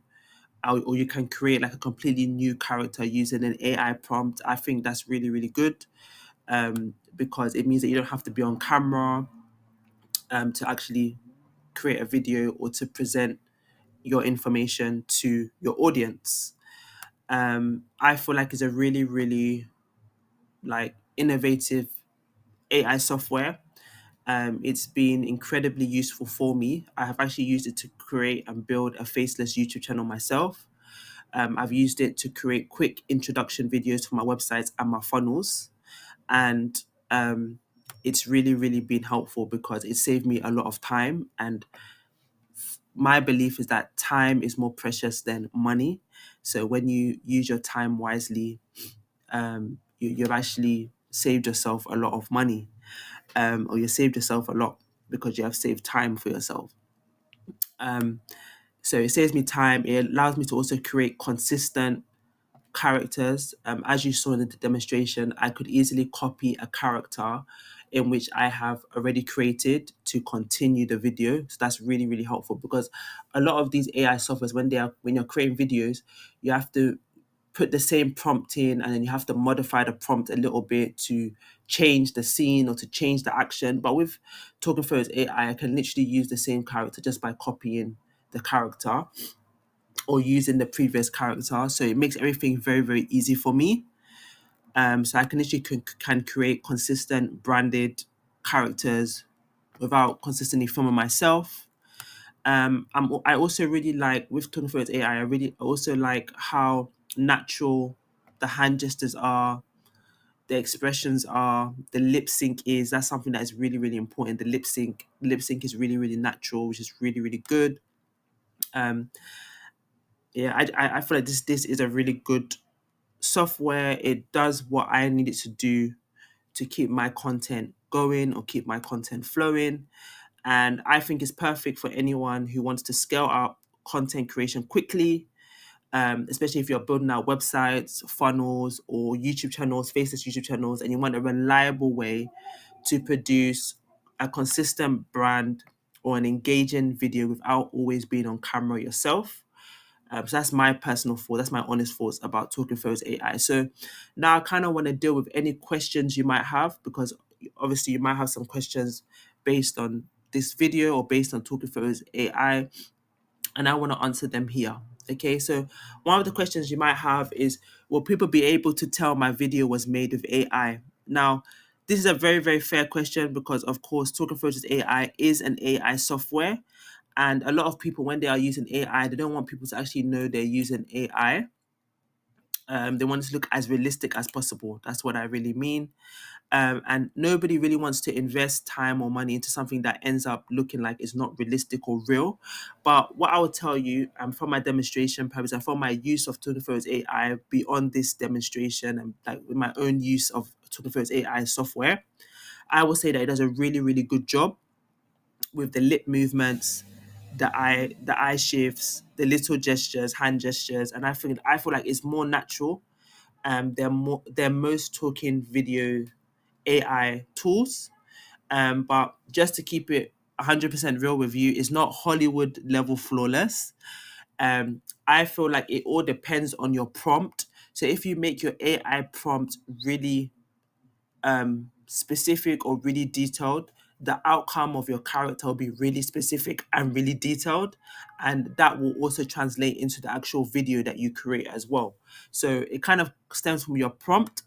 or you can create like a completely new character using an AI prompt, I think that's really, really good, because it means that you don't have to be on camera to actually create a video or to present your information to your audience. I feel like it's a really, really like innovative AI software. It's been incredibly useful for me. I have actually used it to create and build a faceless YouTube channel myself. I've used it to create quick introduction videos for my websites and my funnels. And it's really, really been helpful because it saved me a lot of time. And my belief is that time is more precious than money. So when you use your time wisely, you've actually saved yourself a lot of money, or you saved yourself a lot because you have saved time for yourself. So it saves me time. It allows me to also create consistent characters. As you saw in the demonstration, I could easily copy a character in which I have already created to continue the video. So that's really, really helpful because a lot of these AI softwares, when you're creating videos, you have to put the same prompt in and then you have to modify the prompt a little bit to change the scene or to change the action. But with Talking Photos AI, I can literally use the same character just by copying the character or using the previous character. So it makes everything very, very easy for me. So I can literally can create consistent branded characters without consistently filming myself. I also really like with Talking Photos AI. I really also like how natural the hand gestures are, the expressions are, the lip sync is. That's something that is really, really important. The lip sync is really, really natural, which is really, really good. Um, yeah, I feel like this is a really good software. It does what I need it to do to keep my content going or keep my content flowing. And I think it's perfect for anyone who wants to scale up content creation quickly, especially if you're building out websites, funnels, or YouTube channels, faceless YouTube channels, and you want a reliable way to produce a consistent brand or an engaging video without always being on camera yourself. So that's my personal thought. That's my honest thoughts about Talking Photos AI. So now I kind of want to deal with any questions you might have because obviously you might have some questions based on this video or based on Talking Photos AI, and I want to answer them here. Okay, so one of the questions you might have is, will people be able to tell my video was made with AI? Now, this is a very, very fair question because, of course, Talking Photos AI is an AI software. And a lot of people, when they are using AI, they don't want people to actually know they're using AI. They want it to look as realistic as possible. That's what I really mean. And nobody really wants to invest time or money into something that ends up looking like it's not realistic or real. But what I will tell you, from my demonstration purpose and from my use of Talking Photos AI beyond this demonstration and like with my own use of Talking Photos AI software, I will say that it does a really, really good job with the lip movements, the eye shifts, the little gestures, hand gestures, and I feel like it's more natural. They're most talking video AI tools. But just to keep it 100% real with you, it's not Hollywood level flawless. I feel like it all depends on your prompt. So if you make your AI prompt really specific or really detailed, the outcome of your character will be really specific and really detailed, and that will also translate into the actual video that you create as well. So it kind of stems from your prompt,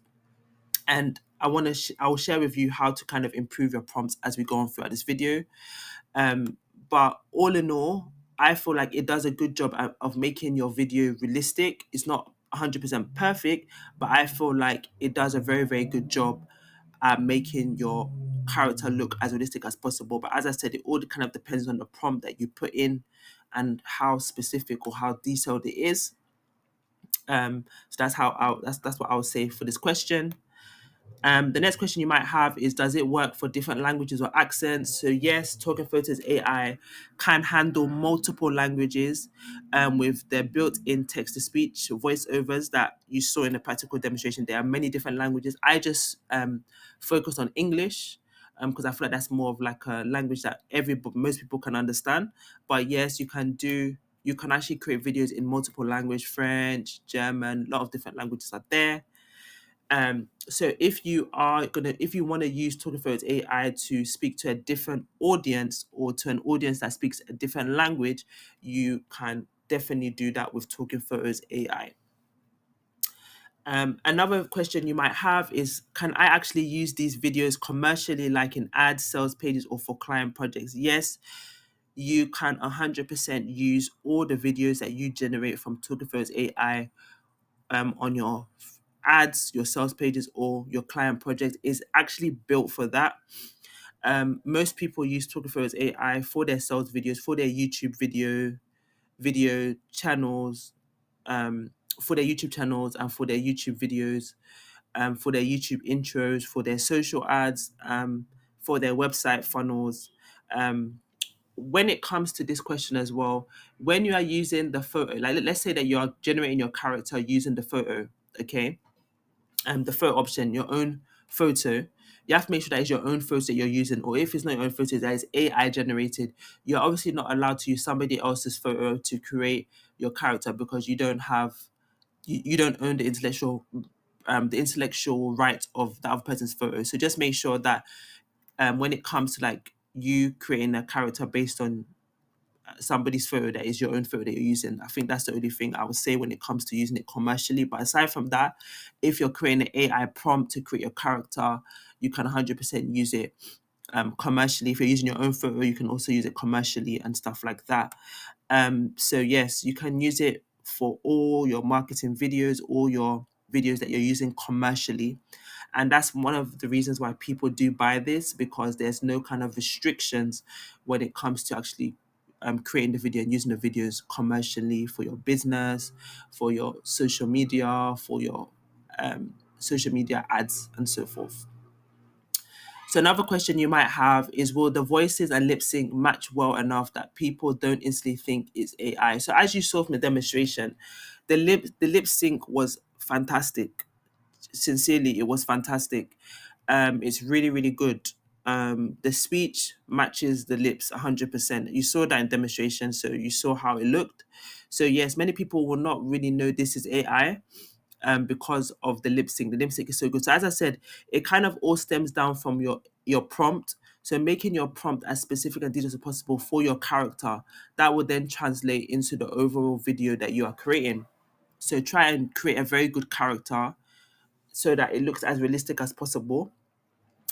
and I will share with you how to kind of improve your prompts as we go on throughout this video. But all in all, I feel like it does a good job of making your video realistic. It's not 100% perfect, but I feel like it does a very, very good job at making your character look as realistic as possible. But as I said, it all kind of depends on the prompt that you put in and how specific or how detailed it is. So that's what I would say for this question. The next question you might have is, does it work for different languages or accents? So yes, Talking Photos AI can handle multiple languages with their built-in text-to-speech voiceovers that you saw in the practical demonstration. There are many different languages. I just focused on English because I feel like that's more of like a language that most people can understand. But yes, you can actually create videos in multiple language, French, German, a lot of different languages are there. So if you want to use Talking Photos AI to speak to a different audience or to an audience that speaks a different language, you can definitely do that with Talking Photos AI. Another question you might have is, can I actually use these videos commercially, like in ads, sales pages, or for client projects? Yes, you can 100% use all the videos that you generate from Talking Photos AI on your ads, your sales pages, or your client project. Is actually built for that. Most people use Talking Photos AI for their sales videos, for their YouTube video channels, for their YouTube channels and for their YouTube videos, for their YouTube intros, for their social ads, for their website funnels. When it comes to this question as well, when you are using the photo, like let's say that you are generating your character using the photo, okay, the photo option, your own photo, you have to make sure that it's your own photo that you're using, or if it's not your own photo, that is AI generated. You're obviously not allowed to use somebody else's photo to create your character because you don't have you don't own the intellectual right of the other person's photo. So just make sure that when it comes to like you creating a character based on somebody's photo that is your own photo that you're using, I think that's the only thing I would say when it comes to using it commercially. But aside from that, if you're creating an AI prompt to create your character, you can 100% use it commercially. If you're using your own photo, you can also use it commercially and stuff like that. So yes, you can use it for all your marketing videos, all your videos that you're using commercially. And that's one of the reasons why people do buy this, because there's no kind of restrictions when it comes to actually creating the video and using the videos commercially for your business, for your social media, for your social media ads and so forth. So another question you might have is, will the voices and lip sync match well enough that people don't instantly think it's AI? So as you saw from the demonstration, the lip sync was fantastic. Sincerely, it was fantastic. It's really, really good. The speech matches the lips 100%. You saw that in demonstration, so you saw how it looked. So yes, many people will not really know this is AI because of the lip sync. The lip sync is so good. So as I said, it kind of all stems down from your prompt. So making your prompt as specific and detailed as possible for your character, that would then translate into the overall video that you are creating. So try and create a very good character so that it looks as realistic as possible.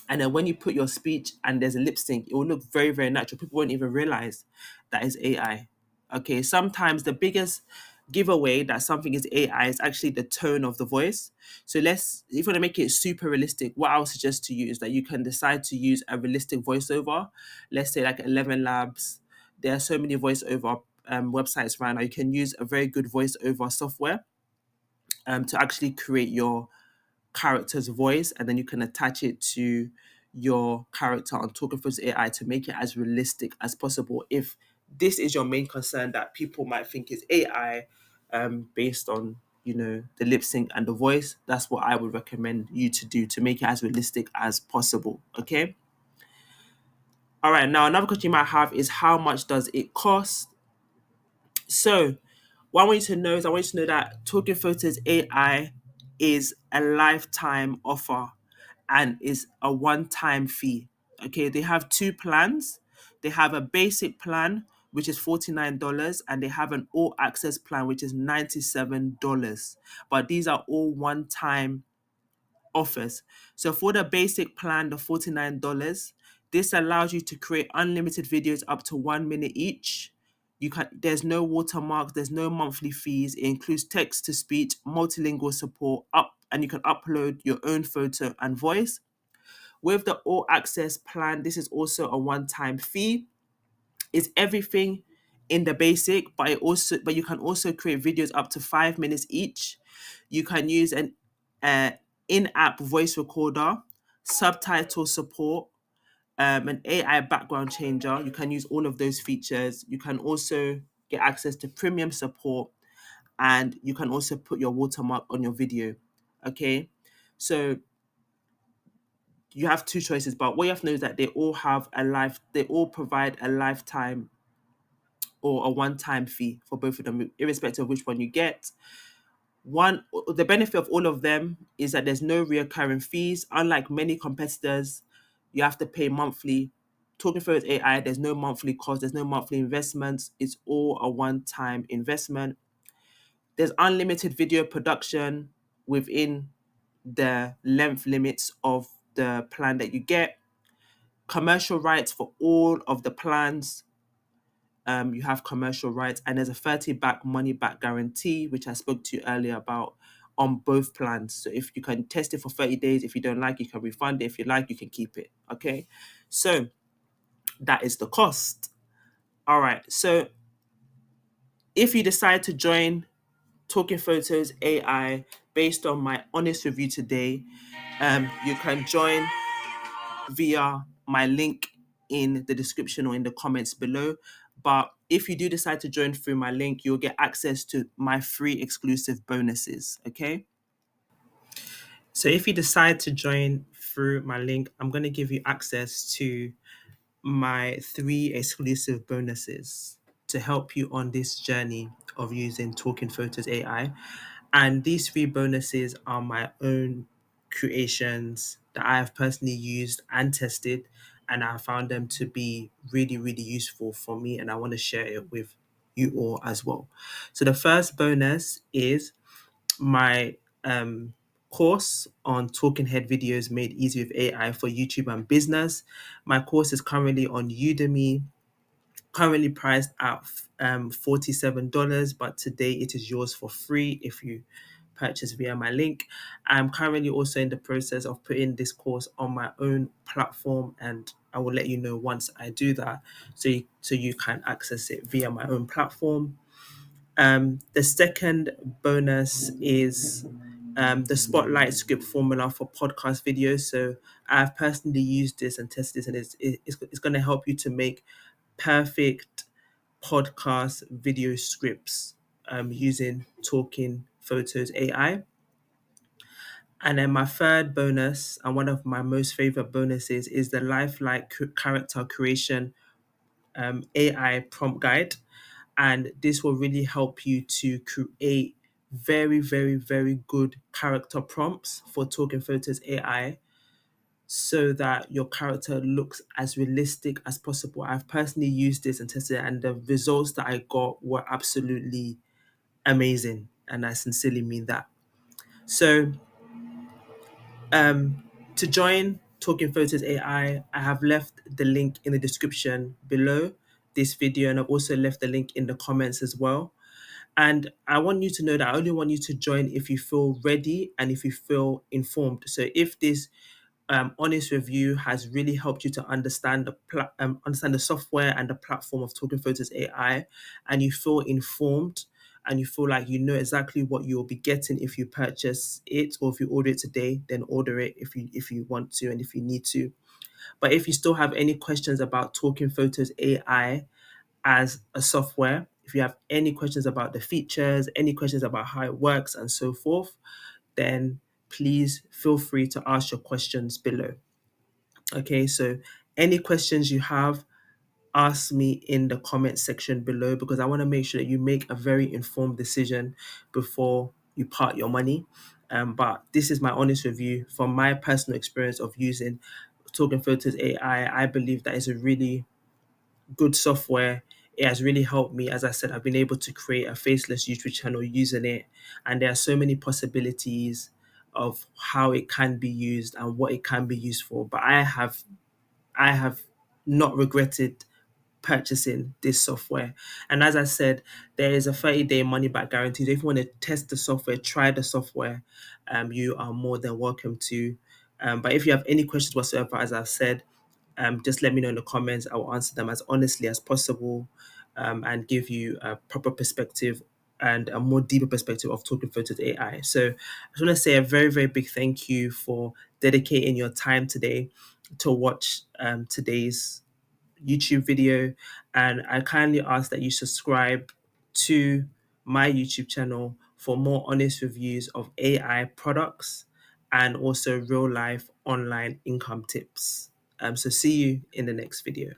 And then when you put your speech and there's a lip sync, it will look very, very natural. People won't even realize that is AI. Okay, sometimes the biggest giveaway that something is AI is actually the tone of the voice. So if you want to make it super realistic, what I would suggest to you is that you can decide to use a realistic voiceover. Let's say like 11 Labs. There are so many voiceover websites right now. You can use a very good voiceover software to actually create your character's voice, and then you can attach it to your character on Talking Photos AI to make it as realistic as possible. If this is your main concern, that people might think is AI based on the lip sync and the voice, that's what I would recommend you to do to make it as realistic as possible. Okay. All right. Now another question you might have is, how much does it cost? So what I want you to know is, I want you to know that Talking Photos AI is a lifetime offer and is a one-time fee. Okay, they have two plans. They have a basic plan, which is $49, and they have an all access plan, which is $97. But these are all one-time offers. So for the basic plan, the $49, this allows you to create unlimited videos up to 1 minute each. There's no watermark, there's no monthly fees. It includes text to speech, multilingual support, and you can upload your own photo and voice. With the all access plan, this is also a one-time fee. It's everything in the basic, but you can also create videos up to 5 minutes each. You can use an in-app voice recorder, subtitle support, an AI background changer. You can use all of those features. You can also get access to premium support, and you can also put your watermark on your video. Okay, so you have two choices, but what you have to know is that they all provide a lifetime or a one-time fee for both of them, irrespective of which one you get. The benefit of all of them is that there's no recurring fees. Unlike many competitors, you have to pay monthly. Talking Photos AI, there's no monthly cost, there's no monthly investments. It's all a one-time investment. There's unlimited video production within the length limits of the plan that you get. Commercial rights for all of the plans. You have commercial rights, and there's a 30 back money back guarantee, which I spoke to you earlier about, on both plans. So if you can test it for 30 days, if you don't like, you can refund it. If you like, you can keep it. Okay. So that is the cost. All right. So if you decide to join Talking Photos AI based on my honest review today, you can join via my link in the description or in the comments below. But if you do decide to join through my link, you'll get access to my free exclusive bonuses. Okay. So if you decide to join through my link, I'm going to give you access to my 3 exclusive bonuses to help you on this journey of using Talking Photos AI. And these 3 bonuses are my own creations that I have personally used and tested, and I found them to be really, really useful for me, and I want to share it with you all as well. So the first bonus is my course on talking head videos made easy with AI for YouTube and business. My course is currently on Udemy, currently priced at $47, but today it is yours for free if you purchase via my link. I'm currently also in the process of putting this course on my own platform, and I will let you know once I do that, so you can access it via my own platform. The second bonus is the Spotlight script formula for podcast videos. So I've personally used this and tested this, and it's going to help you to make perfect podcast video scripts using Talking Photos AI. And then my third bonus, and one of my most favorite bonuses, is the lifelike character creation AI prompt guide. And this will really help you to create very, very, very good character prompts for Talking Photos AI, so that your character looks as realistic as possible. I've personally used this and tested it, and the results that I got were absolutely amazing. And I sincerely mean that. So to join Talking Photos AI, I have left the link in the description below this video, and I've also left the link in the comments as well. And I want you to know that I only want you to join if you feel ready and if you feel informed. So if this honest review has really helped you to understand understand the software and the platform of Talking Photos AI, and you feel informed and you feel like you know exactly what you'll be getting if you purchase it, or if you order it today, then order it if you want to and if you need to. But if you still have any questions about Talking Photos AI as a software, if you have any questions about the features, any questions about how it works and so forth, then please feel free to ask your questions below. Okay, so any questions you have, ask me in the comment section below, because I want to make sure that you make a very informed decision before you part your money. But this is my honest review from my personal experience of using Talking Photos AI. I believe that is a really good software. It has really helped me. As I said, I've been able to create a faceless YouTube channel using it, and there are so many possibilities of how it can be used and what it can be used for. But I have not regretted purchasing this software. And as I said, there is a 30-day money back guarantee. So if you want to test the software, try the software, you are more than welcome to. But if you have any questions whatsoever, as I've said, just let me know in the comments. I will answer them as honestly as possible, and give you a proper perspective and a more deeper perspective of talking photos AI. So I just want to say a very, very big thank you for dedicating your time today to watch today's YouTube video. And I kindly ask that you subscribe to my YouTube channel for more honest reviews of AI products and also real life online income tips. So see you in the next video.